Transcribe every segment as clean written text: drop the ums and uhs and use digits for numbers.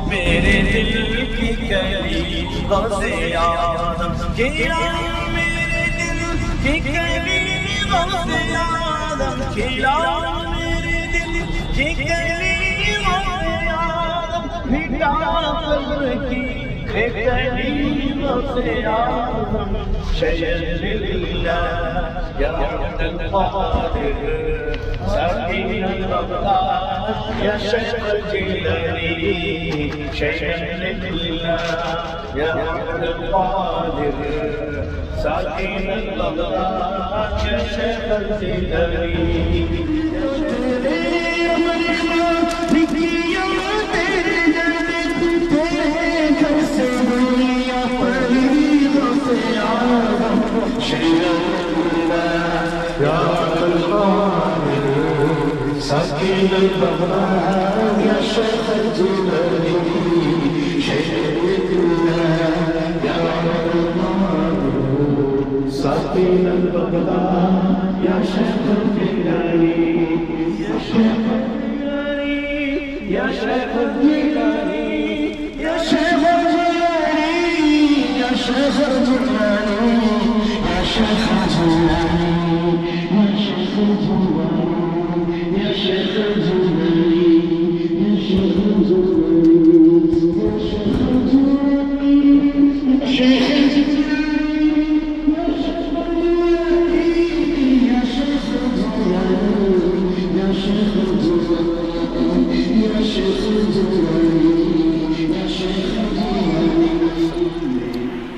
میرے دل کی کلی غوث آدم کھلا، میرے دل کی کلی غوث آدم کھلا، میرے دل کی کلی غوث آدم مٹا قبر کی کلی غوث آدم شیخ اللہ یا عبد القادر ساکن البغداد یا شیخ الجیلانی شیخ اللہ یا عبد القادر ساکن البغداد یا شیخ الجیلانی ساکن البغداد یا شیخ الجیلانی شیخ اللہ یا عبد القادر ساکن البغداد یا شیخ الجیلانی یا شیخ الجیلانی یا شیخ الجیلانی یا شیخ الجیلانی یا شیخ الجیلانی یا شیخ الجیلانی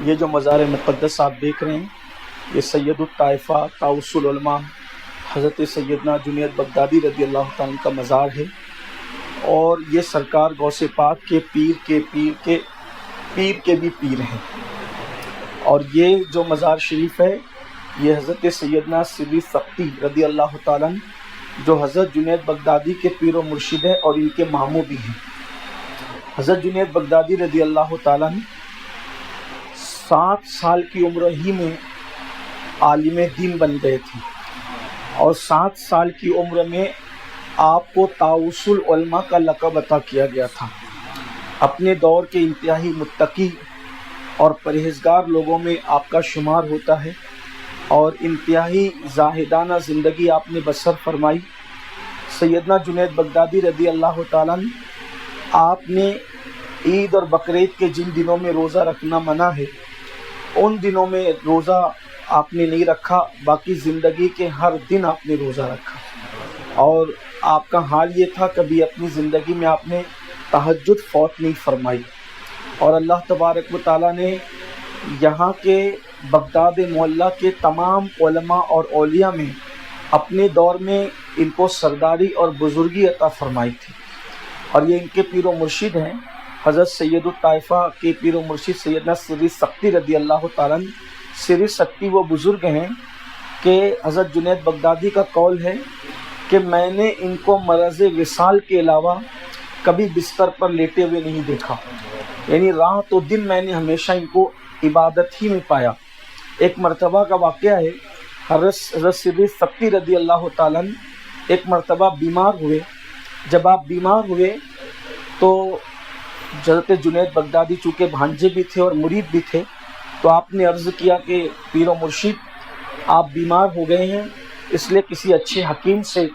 یہ جو مزار مقدس آپ دیکھ رہے ہیں یہ سید الطائفہ طاؤس العلماء حضرت سیدنا جنید بغدادی رضی اللہ تعالیٰ کا مزار ہے، اور یہ سرکار غوث پاک کے پیر کے بھی پیر ہیں۔ اور یہ جو مزار شریف ہے یہ حضرت سیدنا سری سختی رضی اللہ تعالیٰ جو حضرت جنید بغدادی کے پیر و مرشد ہیں اور ان کے ماموں بھی ہیں۔ حضرت جنید بغدادی رضی اللہ تعالیٰ 7 سال کی عمر ہی میں عالم دین بن گئے تھے، اور 7 سال کی عمر میں آپ کو طاؤس العلماء کا لقب عطا کیا گیا تھا۔ اپنے دور کے انتہائی متقی اور پرہیزگار لوگوں میں آپ کا شمار ہوتا ہے، اور انتہائی زاہدانہ زندگی آپ نے بسر فرمائی۔ سیدنا جنید بغدادی رضی اللہ تعالیٰ آپ نے عید اور بقرعید کے جن دنوں میں روزہ رکھنا منع ہے ان دنوں میں روزہ آپ نے نہیں رکھا، باقی زندگی کے ہر دن آپ نے روزہ رکھا۔ اور آپ کا حال یہ تھا کبھی اپنی زندگی میں آپ نے تہجد فوت نہیں فرمائی، اور اللہ تبارک و تعالیٰ نے یہاں کے بغداد معلیٰ کے تمام علماء اور اولیاء میں اپنے دور میں ان کو سرداری اور بزرگی عطا فرمائی تھی، اور یہ ان کے پیر و مرشد ہیں۔ حضرت سید الطائفہ کے پیر و مرشد سیدنا سری سختی رضی اللہ تعالیٰ سری سختی وہ بزرگ ہیں کہ حضرت جنید بغدادی کا قول ہے کہ میں نے ان کو مرض وصال کے علاوہ کبھی بستر پر لیٹے ہوئے نہیں دیکھا، یعنی رات و دن میں نے ہمیشہ ان کو عبادت ہی میں پایا۔ ایک مرتبہ کا واقعہ ہے، حضرت سری سختی رضی اللہ تعالیٰ ایک مرتبہ بیمار ہوئے۔ جب آپ بیمار ہوئے تو حضرت جنید بغدادی چونکہ بھانجے بھی تھے اور مرید بھی تھے، تو آپ نے عرض کیا کہ پیر و مرشد آپ بیمار ہو گئے ہیں، اس لیے کسی اچھے حکیم سے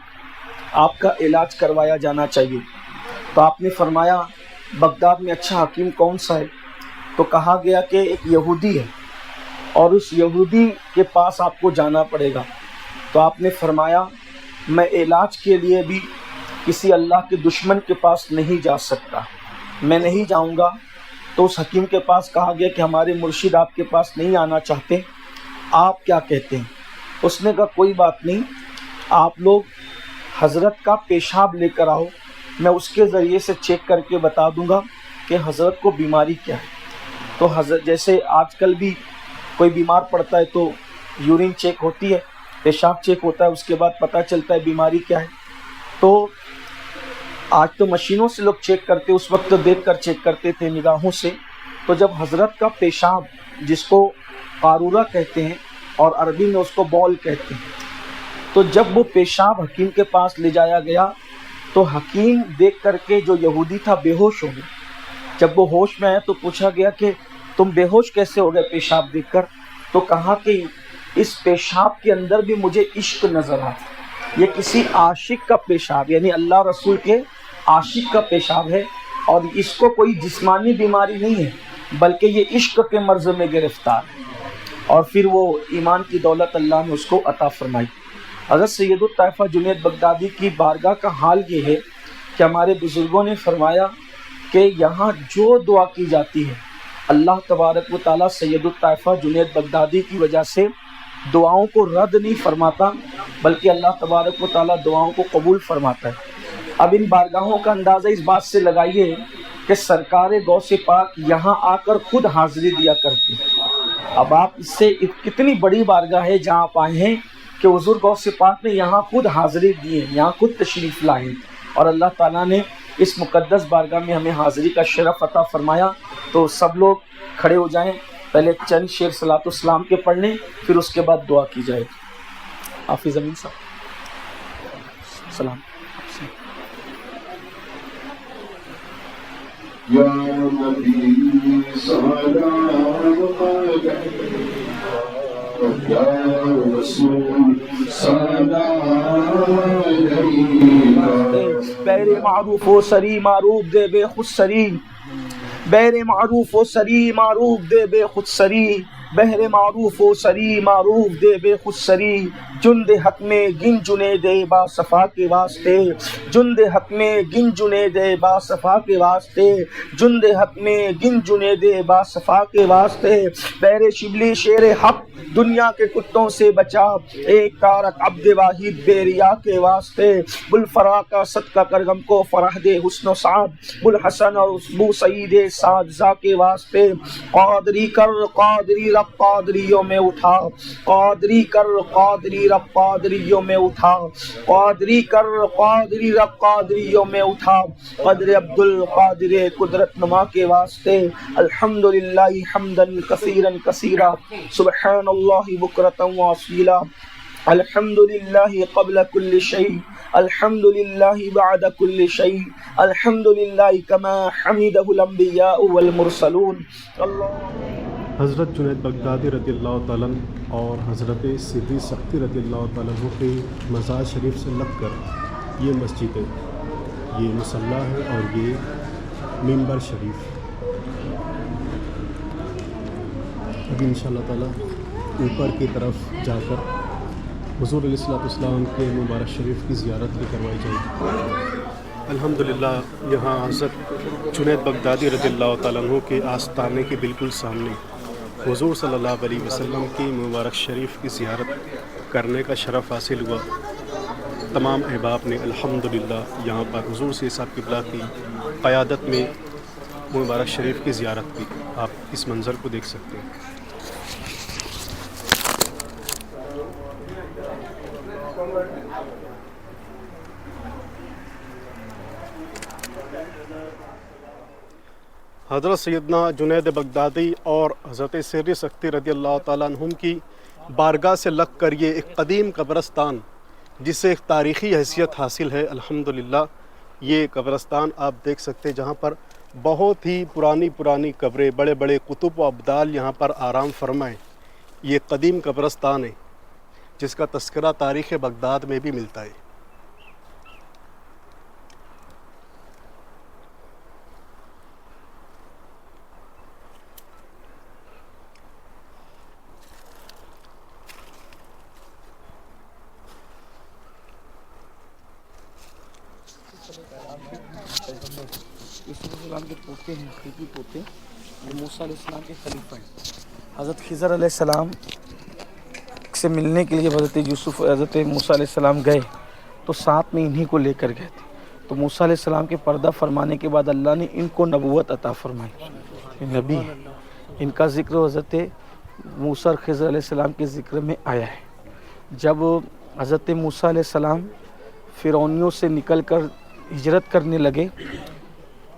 آپ کا علاج کروایا جانا چاہیے۔ تو آپ نے فرمایا بغداد میں اچھا حکیم کون سا ہے؟ تو کہا گیا کہ ایک یہودی ہے، اور اس یہودی کے پاس آپ کو جانا پڑے گا۔ تو آپ نے فرمایا میں علاج کے لیے بھی کسی اللہ کے دشمن کے پاس نہیں جا سکتا، میں نہیں جاؤں گا۔ تو اس حکیم کے پاس کہا گیا کہ ہمارے مرشد آپ کے پاس نہیں آنا چاہتے، آپ کیا کہتے ہیں؟ اس نے کہا کوئی بات نہیں، آپ لوگ حضرت کا پیشاب لے کر آؤ، میں اس کے ذریعے سے چیک کر کے بتا دوں گا کہ حضرت کو بیماری کیا ہے۔ تو حضرت جیسے آج کل بھی کوئی بیمار پڑتا ہے تو یورین چیک ہوتی ہے، پیشاب چیک ہوتا ہے، اس کے بعد پتہ چلتا ہے بیماری کیا ہے۔ تو آج تو مشینوں سے لوگ چیک کرتے، اس وقت تو دیکھ کر چیک کرتے تھے نگاہوں سے۔ تو جب حضرت کا پیشاب، جس کو قارورہ کہتے ہیں اور عربی میں اس کو بول کہتے ہیں، تو جب وہ پیشاب حکیم کے پاس لے جایا گیا تو حکیم دیکھ کر کے جو یہودی تھا بے ہوش ہو گیا۔ جب وہ ہوش میں آیا تو پوچھا گیا کہ تم بے ہوش کیسے ہو گئے پیشاب دیکھ کر؟ تو کہا کہ اس پیشاب کے اندر بھی مجھے عشق نظر آتا، یہ کسی عاشق کا پیشاب، یعنی اللہ رسول کے عاشق کا پیشاب ہے، اور اس کو کوئی جسمانی بیماری نہیں ہے بلکہ یہ عشق کے مرض میں گرفتار ہے۔ اور پھر وہ ایمان کی دولت اللہ نے اس کو عطا فرمائی۔ حضرت سید الطائفہ جنید بغدادی کی بارگاہ کا حال یہ ہے کہ ہمارے بزرگوں نے فرمایا کہ یہاں جو دعا کی جاتی ہے اللہ تبارک و تعالیٰ سید الطائفہ جنید بغدادی کی وجہ سے دعاؤں کو رد نہیں فرماتا، بلکہ اللہ تبارک و تعالیٰ دعاؤں کو قبول فرماتا ہے۔ اب ان بارگاہوں کا اندازہ اس بات سے لگائیے کہ سرکار غوث پاک یہاں آ کر خود حاضری دیا کرتے ہیں۔ اب آپ اس سے کتنی بڑی بارگاہ ہے جہاں آپ آئے ہیں کہ حضور غوث پاک نے یہاں خود حاضری دی ہے، یہاں خود تشریف لائے ہیں، اور اللہ تعالیٰ نے اس مقدس بارگاہ میں ہمیں حاضری کا شرف عطا فرمایا۔ تو سب لوگ کھڑے ہو جائیں، پہلے چند شعر صلاۃ السلام کے پڑھ لیں، پھر اس کے بعد دعا کی جائے۔ حافظ امین صاحب سلام۔ یا نبی سلام یا رسول سلام بیر معروف و سری معروف دے بے خود سری، بیر معروف و سری معروف دے بے خود سری، بہر معروف و سری معروف دے بے خود سری، جند حق میں گن جنے دے با صفا کے واسطے، جند حق میں گن جنے دے با صفا کے واسطے، جند حق میں گن جنے دے با صفا کے واسطے، بیر شبلی شیر حق دنیا کے کتوں سے بچا، ایک تارک عبد واحد بے ریا کے واسطے، بلفرا کا صدقہ کر غم کو فرح دے حسن و سعد، بلحسن اور بو سعید سعد زا کے واسطے، قادری کر قادری رب قادریوں میں اٹھا، قادری کر قادری رب قادریوں میں اٹھا، قادری کر قادری رب قادریوں میں اٹھا، قدر عبد القادر قدرت نما کے واسطے، الحمدللہ حمدا کثیرا کثیرا سبحان اللہ بکرۃ و اصیلا، الحمدللہ قبل کل شیء، الحمدللہ بعد کل شیء، الحمدللہ کما حمدہ الانبیاء والمرسلون۔ حضرت جنید بغدادی رضی اللہ تعالیٰ عنہ اور حضرت سیدی سختی رضی اللہ تعالیٰ عنہ کے مزار شریف سے لگ کر یہ مسجد ہے، یہ مصلی ہے اور یہ ممبر شریف۔ ابھی انشاءاللہ تعالیٰ اوپر کی طرف جا کر حضور علیہ الصلوۃ والسلام کے مبارک شریف کی زیارت بھی کروائی جائے گی۔ الحمدللہ یہاں حضرت جنید بغدادی رضی اللہ تعالیٰ عنہ کے آستانے کے بالکل سامنے حضور صلی اللہ علیہ وسلم کی مبارک شریف کی زیارت کرنے کا شرف حاصل ہوا۔ تمام احباب نے الحمدللہ یہاں پر حضور سے صاحب قبلہ کی قیادت میں مبارک شریف کی زیارت کی۔ آپ اس منظر کو دیکھ سکتے ہیں۔ حضرت سیدنا جنید بغدادی اور حضرت سیدی سختی رضی اللہ تعالیٰ عنہم کی بارگاہ سے لگ کر یہ ایک قدیم قبرستان جسے ایک تاریخی حیثیت حاصل ہے۔ الحمدللہ یہ قبرستان آپ دیکھ سکتے ہیں جہاں پر بہت ہی پرانی قبریں، بڑے بڑے کتب و ابدال یہاں پر آرام فرمائیں۔ یہ قدیم قبرستان ہے جس کا تذکرہ تاریخ بغداد میں بھی ملتا ہے۔ یوسف السلام کے پوتے ہیں، حقیقی پوتے، یہ موسیٰ علیہ السلام کے خلیفہ ہیں. حضرت خضر علیہ السلام سے ملنے کے لیے حضرت یوسف حضرت موسیٰ علیہ السلام گئے تو ساتھ میں انہی کو لے کر گئے تھے. تو موسیٰ علیہ السلام کے پردہ فرمانے کے بعد اللہ نے ان کو نبوت عطا فرمائی. یہ نبی ہیں. ان کا ذکر حضرت موسیٰ اور خضر علیہ السلام کے ذکر میں آیا ہے. جب حضرت موسیٰ علیہ السلام فرعونیوں سے نکل کر ہجرت کرنے لگے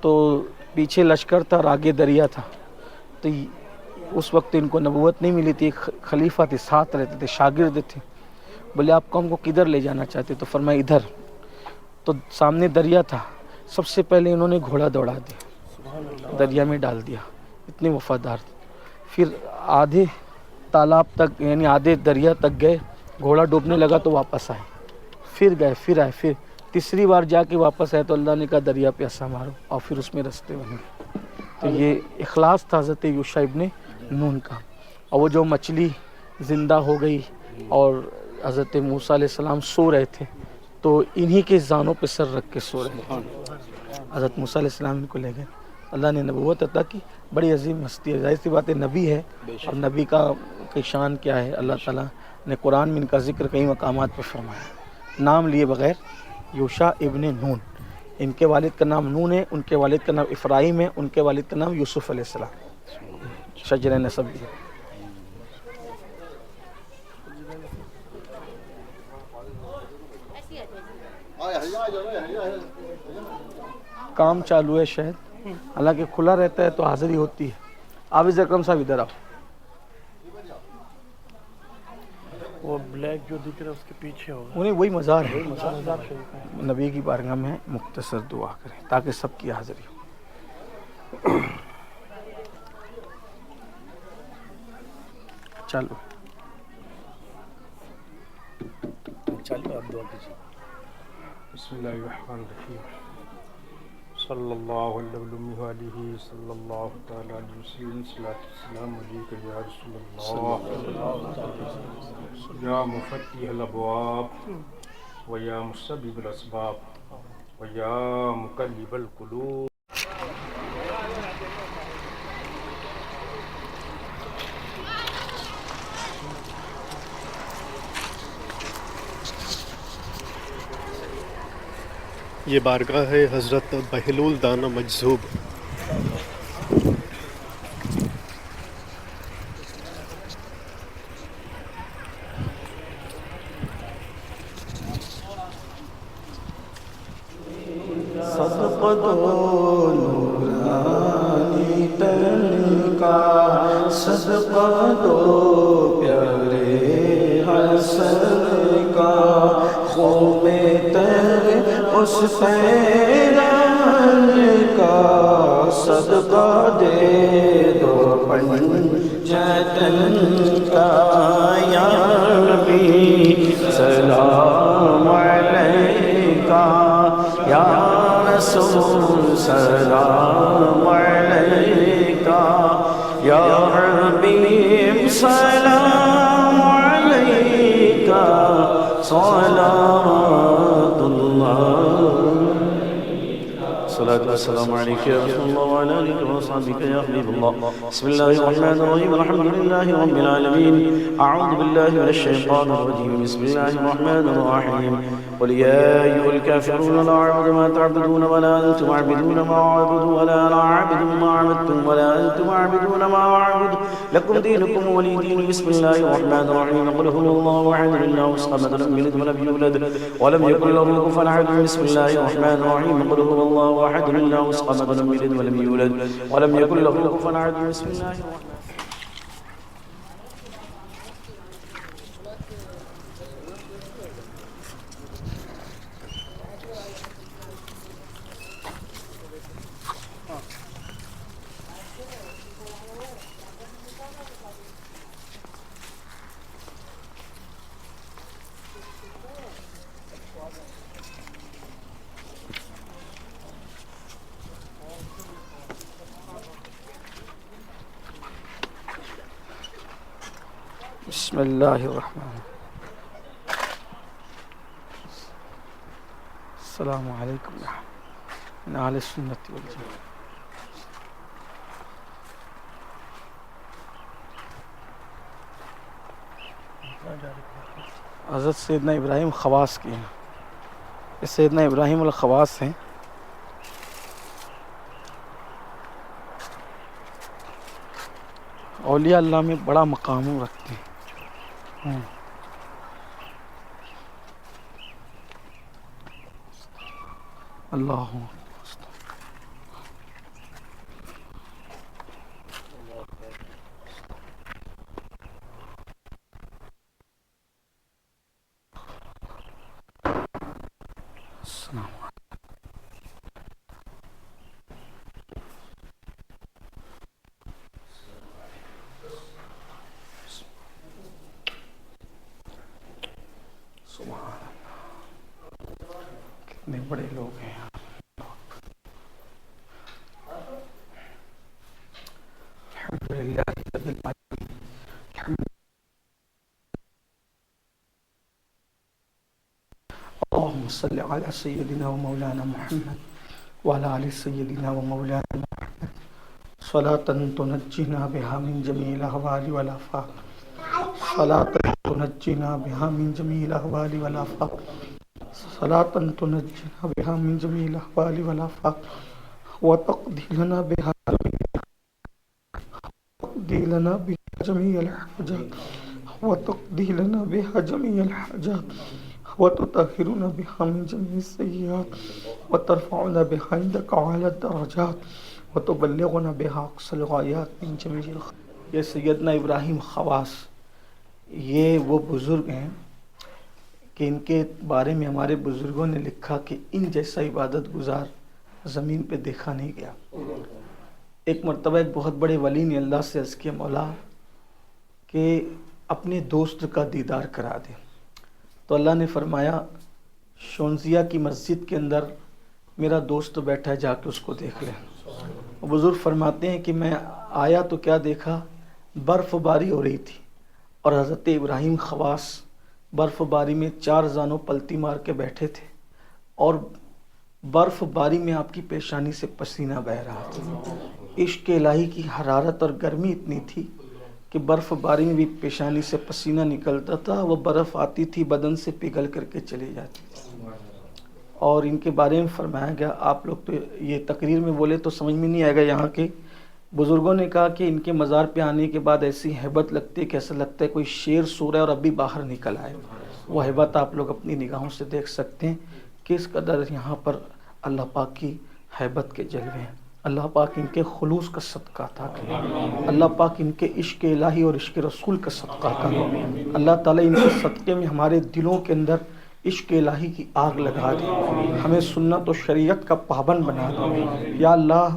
تو پیچھے لشکر تھا اور آگے دریا تھا. تو اس وقت ان کو نبوت نہیں ملی تھی. خلیفہ تھے, ساتھ رہتے تھے, شاگرد تھے. بولے آپ قوم کو کدھر لے جانا چاہتے؟ تو فرمایا ادھر. تو سامنے دریا تھا. سب سے پہلے انہوں نے گھوڑا دوڑا دیا, دریا میں ڈال دیا. اتنے وفادار تھے. پھر آدھے تالاب تک یعنی آدھے دریا تک گئے, گھوڑا ڈوبنے لگا تو واپس آئے. پھر گئے, پھر آئے, پھر تیسری بار جا کے واپس آئے تو اللہ نے کہا دریا پہ ایسا مارو, اور پھر اس میں رستے بنے. تو یہ اخلاص تھا حضرت یوشع ابن نون کا. اور وہ جو مچھلی زندہ ہو گئی اور حضرت موسیٰ علیہ السلام سو رہے تھے تو انہی کے زانوں پہ سر رکھ کے سو رہے تھے. حضرت موسیٰ علیہ السلام ان کو لے گئے. اللہ نے نبوت عطا کی. بڑی عظیم ہستی ہے, ظاہر سی بات ہے نبی ہے. اور نبی کی شان کیا ہے, اللہ تعالیٰ نے قرآن میں ان کا ذکر کئی مقامات پہ فرمایا. نام لیے بغیر یوشع ابن نون. ان کے والد کا نام نون ہے, ان کے والد کا نام افراہیم ہے, ان کے والد کا نام یوسف علیہ السلام. شجر نسب بھی ہے. کام چالو ہے شاید, حالانکہ کھلا رہتا ہے تو حاضری ہوتی ہے. عابد اکرم صاحب ادھر آؤ. وہ بلیک جو دکھ رہا ہے اس کے پیچھے ہوگا, انہیں وہی مزار ہے. نبی کی بارگاہ میں مختصر دعا کریں تاکہ سب کی حاضری ہو. چلو چلو آپ دعا کیجیے. بسم اللہ الرحمن الرحیم. صلی اللہ علیہ صلی اللہ تعالی علیہ وسلم. صلاۃ السلام علیک یا رسول اللہ, یا مفتح الابواب و یا مسبب الاسباب و یا مقلب القلوب. یہ بارگاہ ہے حضرت بہلول دانہ مجذوب. صدقۃ نورانی تن کا, صدقۃ پیارے حسن کا, خوب تر اس پیران کا, صدقہ دے دو پنجتن کا. یا نبی سلام علیکہ, یا رسول سلام علیکہ, یا حبیب سلام علیکہ, صلوات اللہ. الصلاة والسلام عليك يا رسول الله وعلى آلك وصحبك يا حبيب الله. بسم الله الرحمن الرحيم. الحمد لله رب العالمين. أعوذ بالله من الشيطان الرجيم. بسم الله الرحمن الرحيم. قل يا أيها الكافرون لا أعبد ما تعبدون ولا أنتم عابدون ما أعبد ولا أنا عابد ما عبدتم ولا أنتم عابدون ما أعبد لكم دينكم ولي دين. بسم الله الرحمن الرحيم. قل هو الله أحد الله الصمد لم يلد ولم يولد ولم يكن له كفوا أحد. بسم الله الرحمن الرحيم. قل هو الله أحد الله الصمد لم يلد ولم يولد ولم يكن له كفوا أحد. بسم الله الرحمن. بسم اللہ الرحمن. السلام علیکم من اہل السنت والجماعت. حضرت سیدنا ابراہیم خواص کی ہیں. یہ سیدنا ابراہیم الخواص ہیں. اولیاء اللہ میں بڑا مقام رکھتے ہیں. اللہ کتنے بڑے لوگ ہیں. الحمدللہ رب العالمین. اللهم صل على سيدنا ومولانا محمد وعلى آل سيدنا ومولانا محمد صلاة تنجينا بها من جميع الأهوال والآفات. صلاة تنجينا بها من جميع الأهوال والآفات. صلاة تنجينا بها من جميع الأهوال والآفات وتقضي لنا بها جميع الحاجات وتقضي لنا بها جميع الحاجات وتطهرنا بها من جميع السيئات وترفعنا بها عندك أعلى الدرجات وتبلغنا بها أقصى الغايات من جميع الخيرات. یہ سیدنا ابراہیم خواص یہ وہ بزرگ ہیں کہ ان کے بارے میں ہمارے بزرگوں نے لکھا کہ ان جیسا عبادت گزار زمین پہ دیکھا نہیں گیا. ایک مرتبہ ایک بہت بڑے ولی نے اللہ سے عرض کیا مولا کہ اپنے دوست کا دیدار کرا دے. تو اللہ نے فرمایا شونزیہ کی مسجد کے اندر میرا دوست بیٹھا ہے، جا کے اس کو دیکھ لیں. بزرگ فرماتے ہیں کہ میں آیا تو کیا دیکھا، برف باری ہو رہی تھی اور حضرت ابراہیم خواص برف باری میں 4 زانوں پلتی مار کے بیٹھے تھے اور برف باری میں آپ کی پیشانی سے پسینہ بہہ رہا تھا. عشق الہی کی حرارت اور گرمی اتنی تھی کہ برف باری میں بھی پیشانی سے پسینہ نکلتا تھا، وہ برف آتی تھی بدن سے پگھل کر کے چلی جاتی تھی. اور ان کے بارے میں فرمایا گیا، آپ لوگ تو یہ تقریر میں بولے تو سمجھ میں نہیں آئے گا، یہاں کے بزرگوں نے کہا کہ ان کے مزار پہ آنے کے بعد ایسی ہیبت لگتی ہے کہ ایسا لگتا ہے کوئی شیر سو رہا ہے اور ابھی باہر نکل آئے. وہ ہیبت آپ لوگ اپنی نگاہوں سے دیکھ سکتے ہیں کہ اس قدر یہاں پر اللہ پاک کی ہیبت کے جلوے ہیں. اللہ پاک ان کے خلوص کا صدقہ عطا کرے. اللہ پاک ان کے عشق الہی اور عشق رسول کا صدقہ کرے. اللہ تعالیٰ ان کے صدقے میں ہمارے دلوں کے اندر عشق الہی کی آگ لگا دے، ہمیں سنت و شریعت کا پابند بنا دے. یا اللہ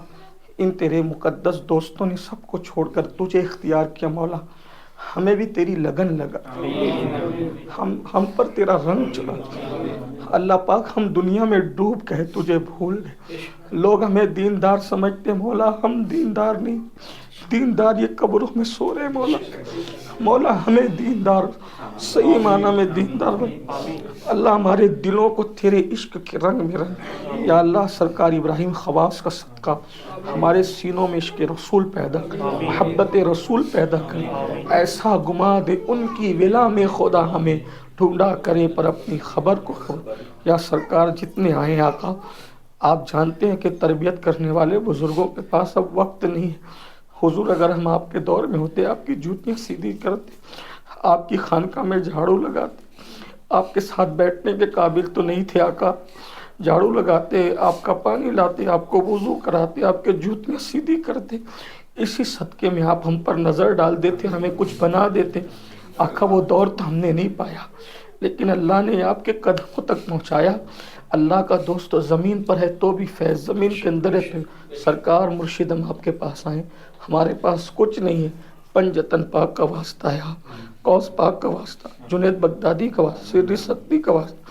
ان تیرے مقدس دوستوں نے سب کو چھوڑ کر تجھے اختیار کیا مولا، ہمیں بھی تیری لگن لگا، ہم پر تیرا رنگ چلا. اللہ پاک ہم دنیا میں ڈوب گئے تجھے بھول گئے. لوگ ہمیں دیندار سمجھتے مولا، ہم دیندار نہیں، دیندار یہ قبروں میں سو رہے مولا. مولا ہمیں دیندار صحیح معنی میں دیندار بنا. اللہ ہمارے دلوں کو تیرے عشق کے رنگ میں رنگ. یا اللہ سرکار ابراہیم خواص کا صدقہ ہمارے سینوں میں عشق رسول پیدا کر، محبت رسول پیدا کر. ایسا گما دے ان کی ولا میں خدا ہمیں ڈھونڈا کرے پر اپنی خبر کو کھو. یا سرکار جتنے آئے آقا، آپ جانتے ہیں کہ تربیت کرنے والے بزرگوں کے پاس اب وقت نہیں ہے. حضور اگر ہم آپ کے دور میں ہوتے آپ کی جوتیاں سیدھی کرتے، آپ کی خانقاہ میں جھاڑو لگاتے. آپ کے ساتھ بیٹھنے کے قابل تو نہیں تھے آقا، جھاڑو لگاتے، آپ کا پانی لاتے، آپ کو وضو کراتے، آپ کے جوتیاں سیدھی کرتے. اسی صدقے میں آپ ہم پر نظر ڈال دیتے، ہمیں کچھ بنا دیتے. آقا وہ دور تو ہم نے نہیں پایا، لیکن اللہ نے آپ کے قدموں تک پہنچایا. اللہ کا دوست زمین پر ہے تو بھی فیض زمین کے اندر ہے. سرکار مرشد ہم آپ کے پاس آئیں، ہمارے پاس کچھ نہیں ہے. پنجتن پاک کا واسطہ ہے، قوس پاک کا واسطہ، جنید بغدادی کا واسطہ، سری ستی کا واسطہ.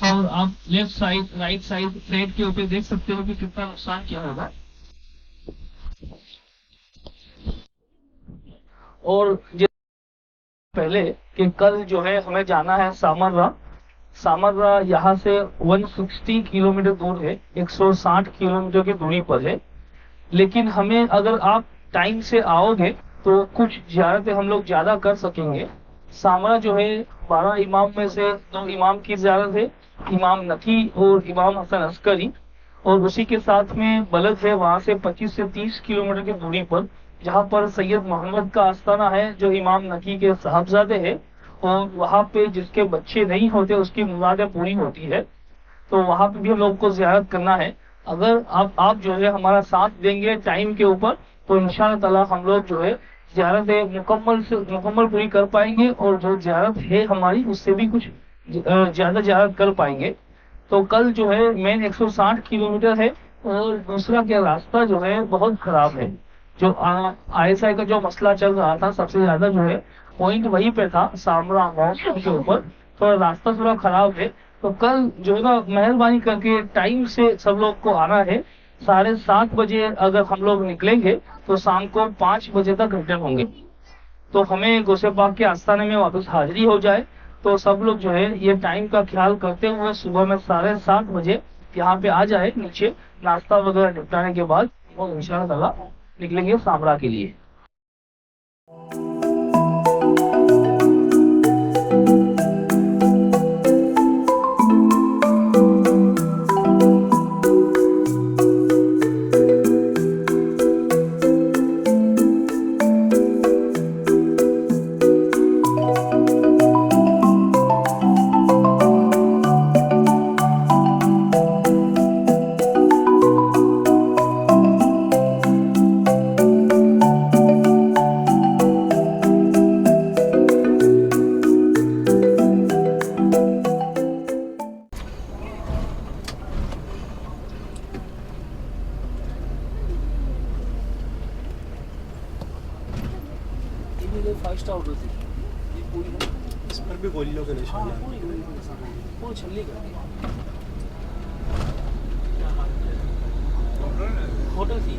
اور آپ left side right side plate کے اوپر دیکھ سکتے ہو کہ کتنا نقصان کیا ہوگا. اور پہلے کہ کل جو ہے ہمیں جانا ہے سامرا یہاں سے 160 کلومیٹر دور ہے, 160 کلومیٹر کی دوری پر ہے. لیکن ہمیں اگر آپ ٹائم سے آؤ گے تو کچھ زیارتیں ہم لوگ زیادہ کر سکیں گے. سامرا جو ہے 12 امام میں سے 2 امام کی زیارت ہے, امام نقی اور امام حسن عسکری, اور اسی کے ساتھ میں بلد ہے وہاں سے 25 سے 30 کلومیٹر کی دوری پر, جہاں پر سید محمد کا آستانہ ہے جو امام نقی کے صاحبزادے ہیں, اور وہاں پہ جس کے بچے نہیں ہوتے اس کی مرادیں پوری ہوتی ہے. تو وہاں پہ بھی ہم لوگ کو زیارت کرنا ہے. اگر آپ جو ہے ہمارا ساتھ دیں گے ٹائم کے اوپر تو انشاءاللہ تعالی ہم لوگ جو ہے زیارت مکمل پوری کر پائیں گے, اور جو زیارت ہے ہماری اس سے بھی کچھ زیادہ زیارت کر پائیں گے. تو کل جو ہے مین 160 کلومیٹر ہے, اور دوسرا کیا راستہ جو ہے بہت خراب ہے. جو ISI کا جو مسئلہ چل رہا تھا سب سے زیادہ جو ہے پوائنٹ وہیں پہ تھا, سامرا موسم کے اوپر تھوڑا راستہ تھوڑا خراب ہے. تو کل جو ہے نا مہربانی کر کے ٹائم سے سب لوگ کو آنا ہے. 7:30 بجے اگر ہم لوگ نکلیں گے تو شام کو 5 بجے تک ریٹرن ہوں گے, تو ہمیں غوث پاک کے آستانے میں واپس حاضری ہو جائے. تو سب لوگ جو ہے یہ ٹائم کا خیال کرتے ہوئے صبح میں 7:30 بجے یہاں پہ آ جائے نیچے, ناشتہ وغیرہ نپٹانے کے بعد وہ انشاءاللہ تعالی نکلیں گے سامرا کے لیے. اس پر بھی گولیوں کے نشان ہیں. ہوٹل تھی